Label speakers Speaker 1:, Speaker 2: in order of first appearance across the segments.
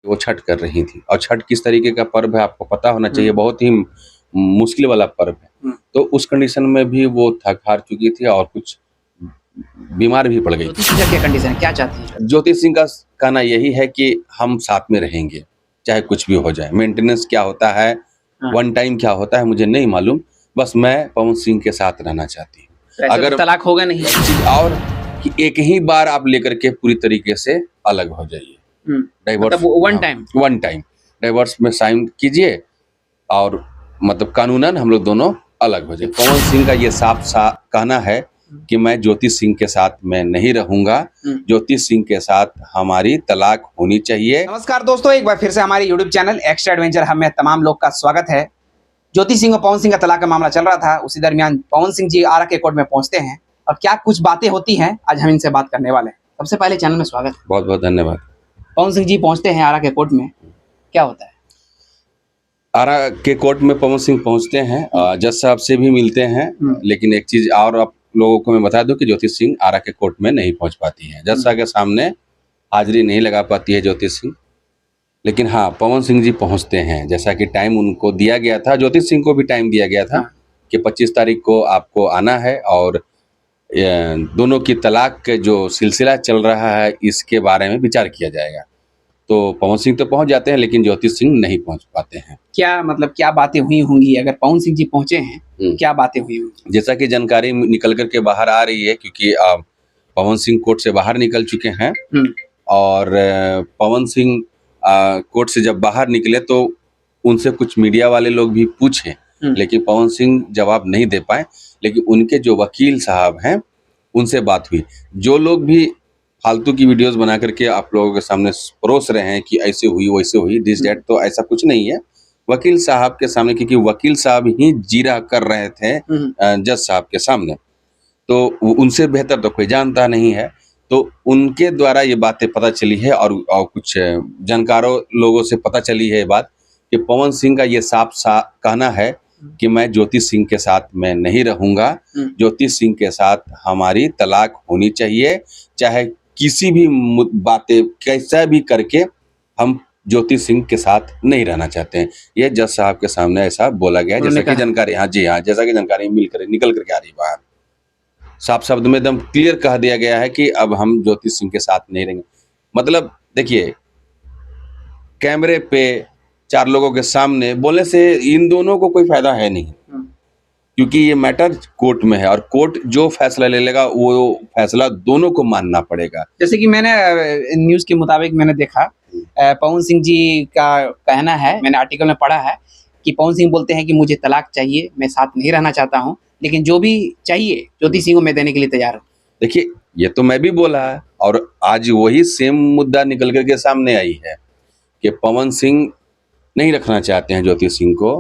Speaker 1: वो छठ कर रही थी और छठ किस तरीके का पर्व है आपको पता होना चाहिए, बहुत ही मुश्किल वाला पर्व है। तो उस कंडीशन में भी वो थक हार चुकी थी और कुछ बीमार भी पड़ गई
Speaker 2: ज्योति सिंह का क्या कंडीशन है, क्या चाहती है?
Speaker 1: ज्योति सिंह का कहना यही है कि हम साथ में रहेंगे चाहे कुछ भी हो जाए। मेंटेनेंस क्या होता है, वन टाइम क्या होता है मुझे नहीं मालूम, बस मैं पवन सिंह के साथ रहना चाहती हूँ।
Speaker 2: अगर तलाक होगा नहीं
Speaker 1: और कि एक ही बार आप लेकर के पूरी तरीके से अलग हो जाइए, डाइवोर्स वन टाइम डाइवोर्स में साइन कीजिए और मतलब कानूनन हम लोग दोनों अलग हो जाए। पवन सिंह का ये साफ कहना है कि मैं ज्योति सिंह के साथ मैं नहीं रहूंगा, ज्योति सिंह के साथ हमारी तलाक होनी चाहिए।
Speaker 2: नमस्कार दोस्तों, एक बार फिर से हमारे YouTube चैनल एक्स्ट्रा एडवेंचर हमें तमाम लोग का स्वागत है। ज्योति सिंह और पवन सिंह का तलाक का मामला चल रहा था, उसी दरमियान पवन सिंह जी आरा के कोर्ट में पहुंचते हैं और क्या कुछ बातें होती हैं आज हम इनसे बात करने वाले हैं। सबसे पहले चैनल में स्वागत है।
Speaker 1: बहुत बहुत धन्यवाद।
Speaker 2: पवन सिंह जी पहुंचते हैं आरा के कोर्ट में, क्या होता है?
Speaker 1: आरा के कोर्ट में पवन सिंह पहुंचते हैं, जज साहब से भी मिलते हैं, लेकिन एक चीज और आप लोगों को मैं बता दूं कि ज्योति सिंह आरा के कोर्ट में नहीं पहुंच पाती है। जज साहब के सामने हाजिरी नहीं लगा पाती है ज्योति सिंह, लेकिन हाँ पवन सिंह जी पहुंचते हैं। जैसा कि टाइम उनको दिया गया था, ज्योति सिंह को भी टाइम दिया गया था कि 25 तारीख को आपको आना है और दोनों की तलाक के जो सिलसिला चल रहा है इसके बारे में विचार किया जाएगा। तो पवन सिंह तो पहुंच जाते हैं लेकिन ज्योति सिंह नहीं पहुंच पाते हैं।
Speaker 2: क्या मतलब क्या बातें हुई होंगी अगर पवन सिंह जी पहुंचे हैं, क्या बातें हुई होंगी?
Speaker 1: जैसा कि जानकारी निकल करके बाहर आ रही है, क्योंकि पवन सिंह कोर्ट से बाहर निकल चुके हैं और पवन सिंह कोर्ट से जब बाहर निकले तो उनसे कुछ मीडिया वाले लोग भी पूछे, लेकिन पवन सिंह जवाब नहीं दे पाए। लेकिन उनके जो वकील साहब हैं उनसे बात हुई। जो लोग भी फालतू की वीडियोस बना करके आप लोगों के सामने परोस रहे हैं कि ऐसे हुई वैसे हुई दिस डेट, तो ऐसा कुछ नहीं है। वकील साहब के सामने, क्योंकि वकील साहब ही जीरा कर रहे थे जज साहब के सामने, तो उनसे बेहतर तो कोई जानता नहीं है। तो उनके द्वारा ये बातें पता चली है और कुछ जानकारों लोगों से पता चली है ये बात कि पवन सिंह का ये साफ कहना है कि मैं ज्योति सिंह के साथ मैं नहीं रहूंगा, ज्योति सिंह के साथ हमारी तलाक होनी चाहिए, चाहे किसी भी बातें कैसा भी करके हम ज्योति सिंह के साथ नहीं रहना चाहते हैं। ये जज साहब के सामने ऐसा बोला गया, जैसा कि जानकारी जैसा कि जानकारी निकल करके आ रही बाहर। साफ शब्द में एकदम क्लियर कह दिया गया है कि अब हम ज्योति सिंह के साथ नहीं रहेंगे। मतलब देखिए, कैमरे पे 4 लोगों के सामने बोलने से इन दोनों को कोई फायदा है नहीं, क्योंकि ये मैटर कोर्ट में है और कोर्ट जो फैसला ले लेगा वो फैसला दोनों को मानना पड़ेगा।
Speaker 2: जैसे कि मैंने न्यूज के मुताबिक मैंने देखा, पवन सिंह जी का कहना है, मैंने आर्टिकल में पढ़ा है कि पवन सिंह बोलते हैं कि मुझे तलाक चाहिए, मैं साथ नहीं रहना चाहता हूँ, लेकिन जो भी चाहिए ज्योति सिंह को मैं देने के लिए तैयार हूँ।
Speaker 1: देखिए, ये तो मैं भी बोला है और आज वही सेम मुद्दा निकल करके सामने आई है कि पवन सिंह नहीं रखना चाहते हैं ज्योति सिंह को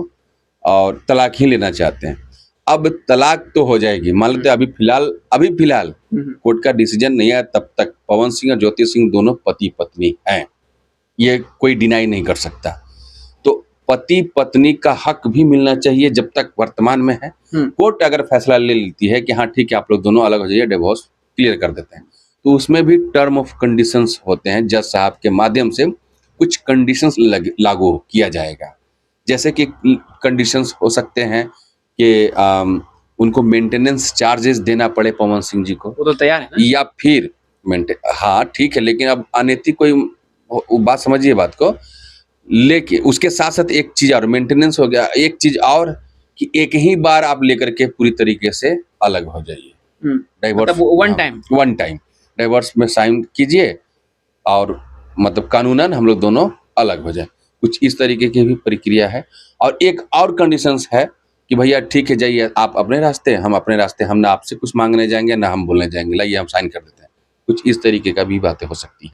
Speaker 1: और तलाक ही लेना चाहते हैं। अब तलाक तो हो जाएगी, मान लेते अभी फिलहाल कोर्ट का डिसीजन नहीं आया, तब तक पवन सिंह और ज्योति सिंह दोनों पति पत्नी हैं, ये कोई डिनाई नहीं कर सकता। तो पति पत्नी का हक भी मिलना चाहिए जब तक वर्तमान में है। कोर्ट अगर फैसला ले लेती है कि हाँ ठीक है आप लोग दोनों अलग हो जाइए, डिवोर्स क्लियर कर देते हैं, तो उसमें भी टर्म ऑफ कंडीशंस होते हैं। जज साहब के माध्यम से कुछ कंडीशंस लागू किया जाएगा, जैसे कि कंडीशंस हो सकते हैं कि उनको मेंटेनेंस चार्जेस देना पड़े पवन सिंह जी को।
Speaker 2: वो तो तैयार है ना?
Speaker 1: या फिर हाँ ठीक है, लेकिन अब अनैतिक कोई बात समझिए बात को, लेकिन उसके साथ साथ एक चीज और मेंटेनेंस हो गया, एक चीज और कि एक ही बार आप लेकर के पूरी तरीके से अलग हो जाइए, डाइवोर्स वन टाइम डाइवोर्स में साइन कीजिए और मतलब कानूनन हम लोग दोनों अलग हो जाए। कुछ इस तरीके की भी प्रक्रिया है। और एक और कंडीशंस है कि भैया ठीक है जाइए आप अपने रास्ते, हम अपने रास्ते, हम ना आपसे कुछ मांगने जाएंगे ना हम बोलने जाएंगे, लाइए हम साइन कर देते हैं। कुछ इस तरीके का भी बातें हो सकती है।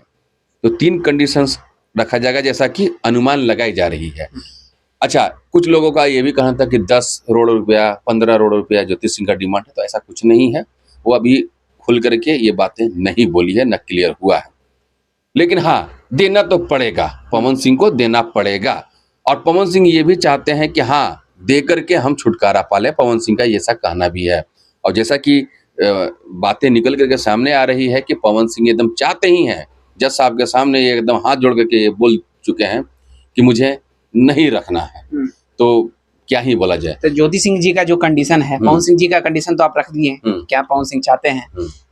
Speaker 1: तो 3 कंडीशंस रखा जाएगा जैसा कि अनुमान लगाई जा रही है। अच्छा, कुछ लोगों का ये भी कहना था कि 10 करोड़ रुपया 15 करोड़ रुपया ज्योति सिंह का डिमांड है, तो ऐसा कुछ नहीं है। वो अभी खुल करके ये बातें नहीं बोली है, न क्लियर हुआ है, लेकिन हाँ देना तो पड़ेगा, पवन सिंह को देना पड़ेगा। और पवन सिंह ये भी चाहते हैं कि हाँ दे करके हम छुटकारा पा लें, पवन सिंह का ये ऐसा कहना भी है। और जैसा कि बातें निकल करके सामने आ रही है कि पवन सिंह एकदम चाहते ही हैं, जज साहब के सामने ये एकदम हाथ जोड़ करके ये बोल चुके हैं कि मुझे नहीं रखना है, तो क्या ही बोला जाए।
Speaker 2: तो ज्योति सिंह जी का जो कंडीशन है, पवन सिंह जी का कंडीशन तो आप रख दिए, क्या पवन सिंह चाहते हैं,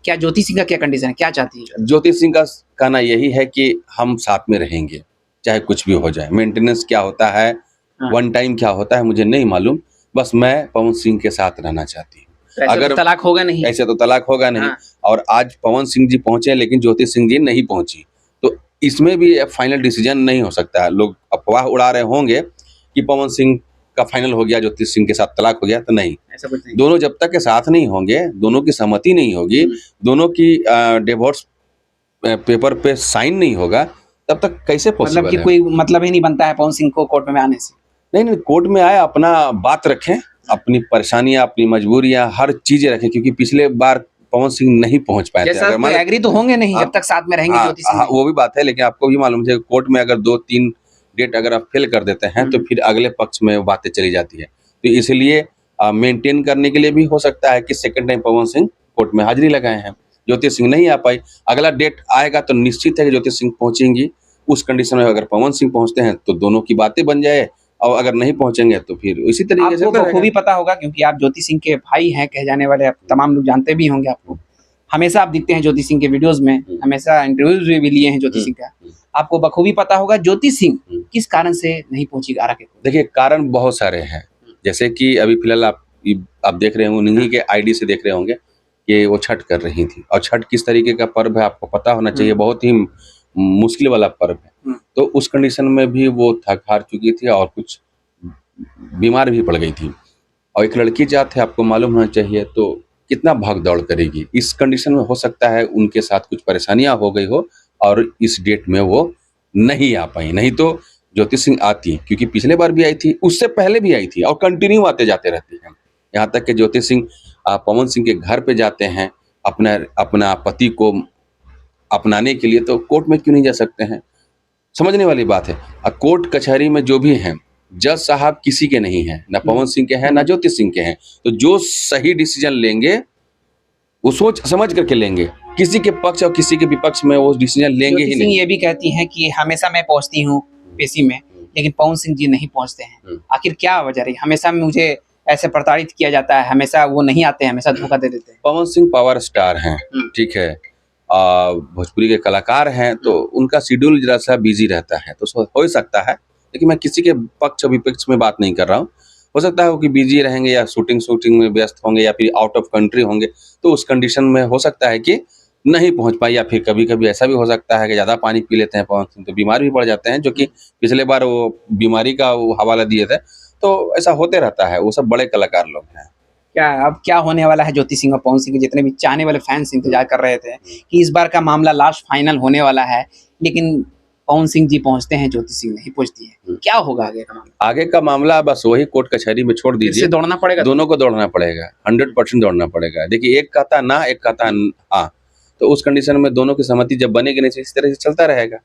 Speaker 2: क्या ज्योति सिंह का क्या कंडीशन है, क्या चाहती है?
Speaker 1: ज्योति सिंह का कहना यही है कि हम साथ में रहेंगे चाहे कुछ भी हो जाए। मेंटेनेंस क्या होता है, वन टाइम क्या होता है मुझे नहीं मालूम, बस मैं पवन सिंह के साथ रहना चाहती हूँ।
Speaker 2: अगर तलाक होगा नहीं,
Speaker 1: ऐसे तो तलाक होगा नहीं। और आज पवन सिंह जी पहुंचे लेकिन ज्योति सिंह जी नहीं पहुंची, तो इसमें भी फाइनल डिसीजन नहीं हो सकता है। लोग अफवाह उड़ा रहे होंगे कि पवन सिंह का फाइनल हो गया, ज्योति सिंह के साथ तलाक हो गया, तो नहीं,
Speaker 2: ऐसा कुछ नहीं।
Speaker 1: दोनों जब तक के साथ नहीं होंगे, दोनों की सहमति नहीं होगी, दोनों की डिवोर्स पेपर पे साइन नहीं होगा, तब तक कैसे पॉसिबल
Speaker 2: मतलब कि कोई मतलब ही नहीं बनता है पवन सिंह को कोर्ट में आने से?
Speaker 1: नहीं, कोर्ट में आए, अपना बात रखें, अपनी परेशानियां, अपनी मजबूरियां, हर चीजें रखें, क्योंकि पिछले बार पवन सिंह नहीं पहुंच पाए थे।
Speaker 2: अगर एग्री तो होंगे नहीं जब तक साथ में रहेंगे ज्योति सिंह।
Speaker 1: वो भी बात है, लेकिन आपको भी मालूम है कोर्ट में अगर 2-3 डेट अगर आप फेल कर देते हैं तो फिर अगले पक्ष में बातें चली जाती है। तो इसलिए मेंटेन करने के लिए भी हो सकता है कि second time Pawan Singh court में हाजिरी लगाए हैं, ज्योति सिंह नहीं आ पाई। अगला डेट आएगा तो निश्चित है कि ज्योति सिंह पहुंचेंगी। उस कंडीशन में अगर पवन सिंह पहुंचते हैं तो दोनों की बातें बन जाए, और अगर नहीं पहुंचेंगे तो फिर इसी तरीके से
Speaker 2: आपको बखूबी पता होगा, क्योंकि आप ज्योति सिंह के भाई हैं कहे जाने वाले, तमाम लोग जानते भी होंगे आपको। हमेशा आप दिखते हैं ज्योति सिंह के वीडियोस में, हमेशा इंटरव्यूज भी लिए हैं ज्योति सिंह का। आपको बखूबी पता होगा ज्योति सिंह किस कारण से नहीं पहुंची आरा के?
Speaker 1: देखिए, कारण बहुत सारे हैं। जैसे कि अभी फिलहाल आप देख रहे होंगे, उन्हीं के आईडी से देख रहे होंगे कि वो छठ कर रही थी, और छठ किस तरीके का पर्व है आपको पता होना चाहिए, बहुत ही मुश्किल वाला पर्व है। तो उस कंडीशन में भी वो थक हार चुकी थी और कुछ बीमार भी पड़ गई थी, और एक लड़की जात है, आपको मालूम होना चाहिए, तो कितना भाग दौड़ करेगी। इस कंडीशन में हो सकता है उनके साथ कुछ परेशानियां हो गई हो और इस डेट में वो नहीं आ पाई। नहीं तो ज्योति सिंह आती, क्योंकि पिछले बार भी आई थी, उससे पहले भी आई थी, और कंटिन्यू आते जाते रहती हैं। यहाँ तक कि ज्योति सिंह पवन सिंह के घर पे जाते हैं अपना पति को अपनाने के लिए, तो कोर्ट में क्यों नहीं जा सकते हैं? समझने वाली बात है। कोर्ट कचहरी में जो भी हैं, जज साहब किसी के नहीं हैं, ना पवन सिंह के हैं ना ज्योति सिंह के हैं। तो जो सही डिसीजन लेंगे वो सोच समझ करके लेंगे, किसी के पक्ष और किसी के विपक्ष में वो डिसीजन लेंगे ही नहीं।
Speaker 2: ये भी कहती हैं कि हमेशा मैं पहुंचती हूँ पेशी में, लेकिन पवन सिंह जी नहीं पहुंचते हैं। आखिर क्या वजह रही? हमेशा मुझे ऐसे प्रताड़ित किया जाता है, हमेशा वो नहीं आते हैं, हमेशा धोखा दे देते हैं।
Speaker 1: पवन सिंह पावर स्टार हैं, ठीक है, भोजपुरी के कलाकार हैं, तो उनका शेड्यूल जरा सा बिजी रहता है, तो हो सकता है। लेकिन मैं किसी के पक्ष विपक्ष में बात नहीं कर रहा हूँ। हो सकता है वो कि बिजी रहेंगे या शूटिंग में व्यस्त होंगे या फिर आउट ऑफ कंट्री होंगे, तो उस कंडीशन में हो सकता है कि नहीं पहुंच पाई। या फिर कभी कभी ऐसा भी हो सकता है कि ज़्यादा पानी पी लेते हैं पवन सिंह, तो बीमार भी पड़ जाते हैं, जो कि पिछले बार वो बीमारी का वो हवाला दिए थे। तो ऐसा होते रहता है, वो सब बड़े कलाकार लोग हैं।
Speaker 2: अब क्या होने वाला है? ज्योति सिंह और पवन सिंह के जितने भी चाहने वाले फैंस इंतजार कर रहे थे कि इस बार का मामला लास्ट फाइनल होने वाला है, लेकिन पवन सिंह जी पहुंचते हैं, ज्योति सिंह नहीं पहुंचती है। क्या होगा आगे का मामला?
Speaker 1: आगे का मामला बस वही कोर्ट कचहरी में छोड़ दीजिए।
Speaker 2: दौड़ना पड़ेगा,
Speaker 1: दोनों को दौड़ना पड़ेगा, 100% दौड़ना पड़ेगा। देखिए, एक कहता ना, एक कहता हाँ, तो उस कंडीशन में दोनों की सहमति जब बनेगी नहीं, इस तरह से चलता रहेगा।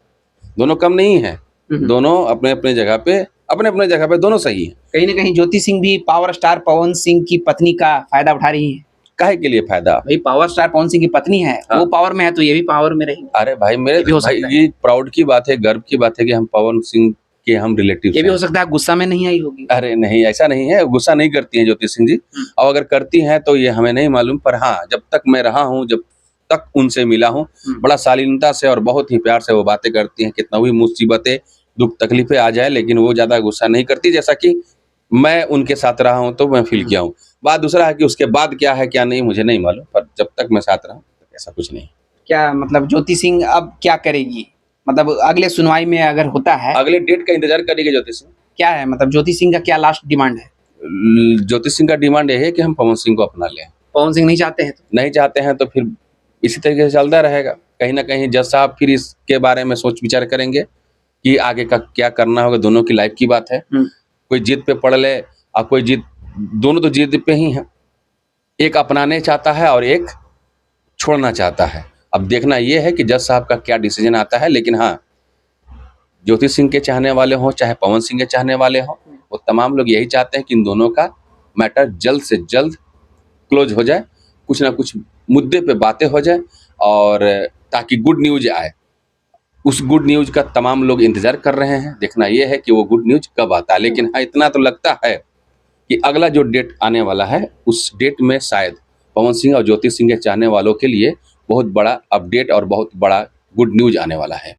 Speaker 1: दोनों कम नहीं है, दोनों अपने अपने जगह पे दोनों सही है।
Speaker 2: कहीं ना कहीं ज्योति सिंह भी पावर स्टार पवन सिंह की पत्नी का फायदा उठा रही है।
Speaker 1: काहे के लिए फायदा?
Speaker 2: भाई पावर स्टार पवन सिंह की पत्नी है, वो पावर में है तो ये भी पावर में रहेगी।
Speaker 1: अरे भाई, मेरे भाई ये प्राउड की बात है, गर्व की बात है कि हम पवन सिंह के हम रिलेटिव।
Speaker 2: ये भी हो सकता है गुस्सा में नहीं आई होगी।
Speaker 1: अरे नहीं, ऐसा नहीं है, गुस्सा नहीं करती हैं ज्योति सिंह जी, और अगर करती हैं तो ये हमें नहीं मालूम। पर हाँ, जब तक मैं रहा हूँ, जब तक उनसे मिला हूँ, बड़ा शालीनता से और बहुत ही प्यार से वो बातें करती हैं। कितना भी मुसीबतें दुख तकलीफें आ जाए, लेकिन वो ज्यादा गुस्सा नहीं करती, जैसा कि मैं उनके साथ रहा हूं तो मैं फील किया हूं। बात दूसरा है कि उसके बाद क्या है क्या नहीं, मुझे नहीं मालूम, पर जब तक मैं साथ रहा तो ऐसा कुछ नहीं।
Speaker 2: क्या मतलब ज्योति सिंह अब क्या करेगी? मतलब अगले सुनवाई में अगर होता है,
Speaker 1: अगले डेट का इंतजार करेगी ज्योति सिंह।
Speaker 2: क्या है मतलब ज्योति सिंह का क्या लास्ट डिमांड है?
Speaker 1: ज्योति सिंह का डिमांड ये है कि हम पवन सिंह को अपना लें।
Speaker 2: पवन सिंह नहीं चाहते हैं?
Speaker 1: नहीं चाहते हैं तो फिर इसी तरीके से चलता रहेगा। कहीं ना कहीं जज साहब फिर इसके बारे में सोच विचार करेंगे कि आगे का क्या करना होगा। दोनों की लाइफ की बात है, कोई जिद पे पड़ ले और कोई जिद, दोनों तो जिद पे ही हैं। एक अपनाने चाहता है और एक छोड़ना चाहता है। अब देखना यह है कि जज साहब का क्या डिसीजन आता है। लेकिन हाँ, ज्योति सिंह के चाहने वाले हों चाहे पवन सिंह के चाहने वाले हों, वो तमाम लोग यही चाहते हैं कि इन दोनों का मैटर जल्द से जल्द क्लोज हो जाए, कुछ ना कुछ मुद्दे पे बातें हो जाए, और ताकि गुड न्यूज आए। उस गुड न्यूज का तमाम लोग इंतजार कर रहे हैं। देखना यह है कि वो गुड न्यूज कब आता है। लेकिन हाँ, इतना तो लगता है कि अगला जो डेट आने वाला है उस डेट में शायद पवन सिंह और ज्योति सिंह के चाहने वालों के लिए बहुत बड़ा अपडेट और बहुत बड़ा गुड न्यूज आने वाला है।